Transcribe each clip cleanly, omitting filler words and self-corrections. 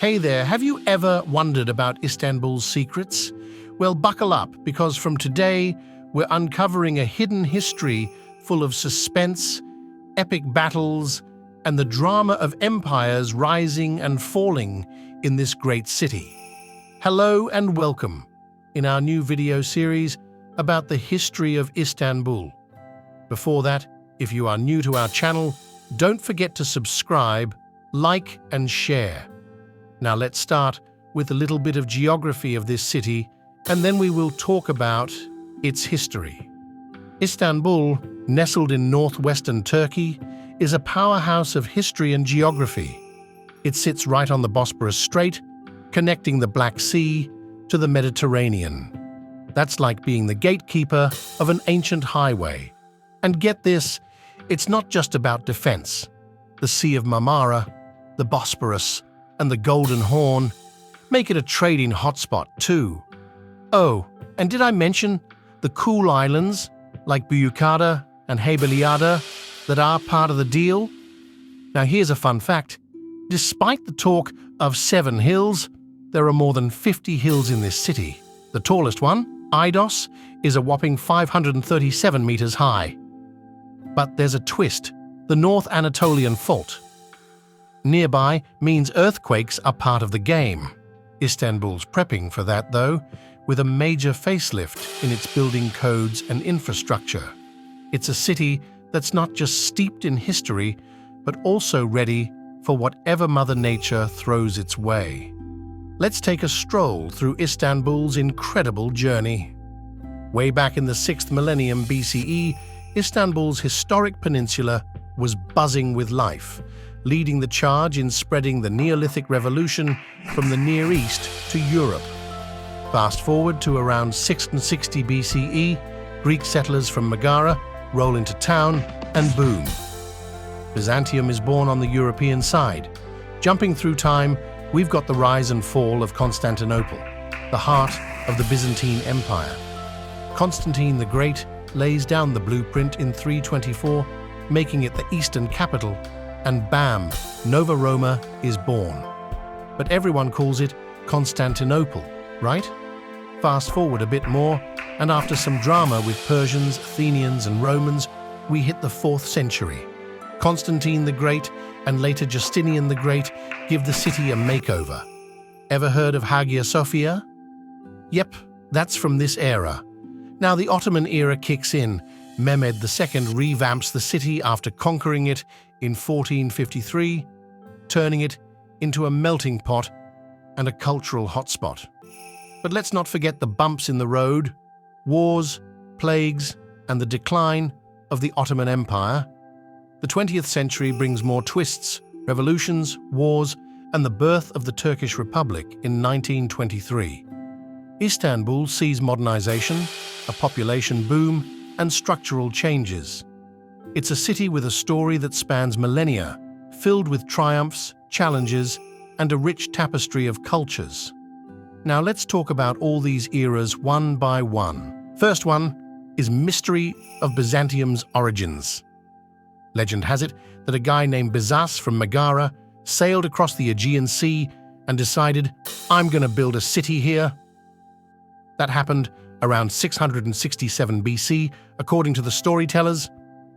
Hey there, have you ever wondered about Istanbul's secrets? Well, buckle up, because from today, we're uncovering a hidden history full of suspense, epic battles, and the drama of empires rising and falling in this great city. Hello and welcome in our new video series about the history of Istanbul. Before that, if you are new to our channel, don't forget to subscribe, like, and share. Now let's start with a little bit of geography of this city, and then we will talk about its history. Istanbul, nestled in northwestern Turkey, is a powerhouse of history and geography. It sits right on the Bosporus Strait, connecting the Black Sea to the Mediterranean. That's like being the gatekeeper of an ancient highway. And get this, it's not just about defense. The Sea of Marmara, the Bosporus, and the Golden Horn make it a trading hotspot too. Oh, and did I mention the cool islands like Büyükada and Heybeliada that are part of the deal? Now here's a fun fact. Despite the talk of 7 hills, there are more than 50 hills in this city. The tallest one, Idos, is a whopping 537 meters high. But there's a twist, the North Anatolian Fault. Nearby means earthquakes are part of the game. Istanbul's prepping for that, though, with a major facelift in its building codes and infrastructure. It's a city that's not just steeped in history, but also ready for whatever Mother Nature throws its way. Let's take a stroll through Istanbul's incredible journey. Way back in the 6th millennium BCE, Istanbul's historic peninsula was buzzing with life, leading the charge in spreading the Neolithic revolution from the Near East to Europe. Fast forward to around 660 BCE, Greek settlers from Megara roll into town, and boom. Byzantium is born on the European side. Jumping through time, we've got the rise and fall of Constantinople, the heart of the Byzantine Empire. Constantine the Great lays down the blueprint in 324, making it the eastern capital, and bam, Nova Roma is born. But everyone calls it Constantinople, right? Fast forward a bit more, and after some drama with Persians, Athenians, and Romans, we hit the 4th century. Constantine the Great and later Justinian the Great give the city a makeover. Ever heard of Hagia Sophia? Yep, that's from this era. Now the Ottoman era kicks in. Mehmed II revamps the city after conquering it in 1453, turning it into a melting pot and a cultural hotspot. But let's not forget the bumps in the road, wars, plagues, and the decline of the Ottoman Empire. The 20th century brings more twists, revolutions, wars, and the birth of the Turkish Republic in 1923. Istanbul sees modernization, a population boom, and structural changes. It's a city with a story that spans millennia, filled with triumphs, challenges, and a rich tapestry of cultures. Now let's talk about all these eras one by one. First one is mystery of Byzantium's origins. Legend has it that a guy named Byzas from Megara sailed across the Aegean Sea and decided, I'm going to build a city here. That happened around 667 BC, according to the storytellers.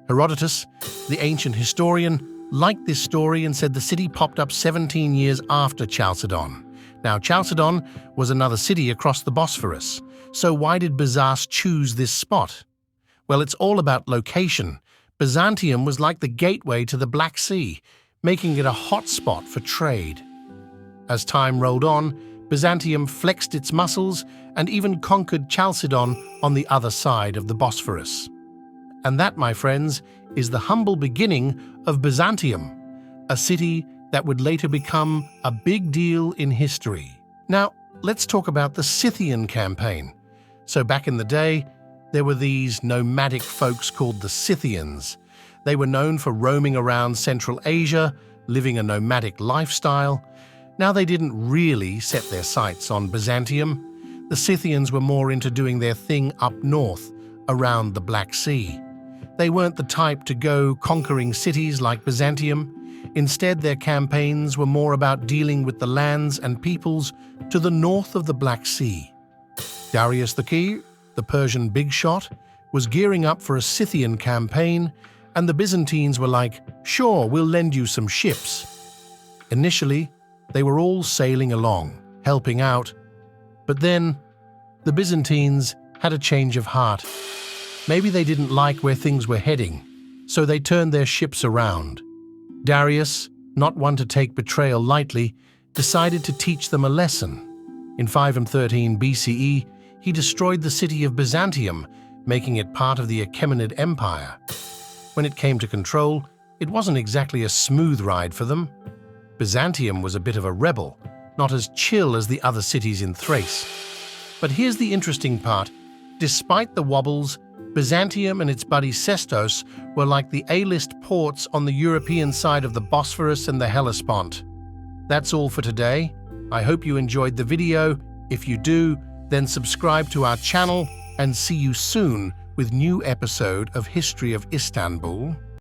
Herodotus, the ancient historian, liked this story and said the city popped up 17 years after Chalcedon. Now, Chalcedon was another city across the Bosphorus. So why did Byzas choose this spot? Well, it's all about location. Byzantium was like the gateway to the Black Sea, making it a hot spot for trade. As time rolled on, Byzantium flexed its muscles and even conquered Chalcedon on the other side of the Bosphorus. And that, my friends, is the humble beginning of Byzantium, a city that would later become a big deal in history. Now, let's talk about the Scythian campaign. So back in the day, there were these nomadic folks called the Scythians. They were known for roaming around Central Asia, living a nomadic lifestyle. Now, they didn't really set their sights on Byzantium. The Scythians were more into doing their thing up north, around the Black Sea. They weren't the type to go conquering cities like Byzantium. Instead, their campaigns were more about dealing with the lands and peoples to the north of the Black Sea. Darius the Persian big shot, was gearing up for a Scythian campaign, and the Byzantines were like, "Sure, we'll lend you some ships." Initially, they were all sailing along, helping out. But then, the Byzantines had a change of heart. Maybe they didn't like where things were heading, so they turned their ships around. Darius, not one to take betrayal lightly, decided to teach them a lesson. In 513 BCE, he destroyed the city of Byzantium, making it part of the Achaemenid Empire. When it came to control, it wasn't exactly a smooth ride for them. Byzantium was a bit of a rebel, not as chill as the other cities in Thrace. But here's the interesting part. Despite the wobbles, Byzantium and its buddy Sestos were like the A-list ports on the European side of the Bosphorus and the Hellespont. That's all for today. I hope you enjoyed the video. If you do, then subscribe to our channel and see you soon with new episode of History of Istanbul.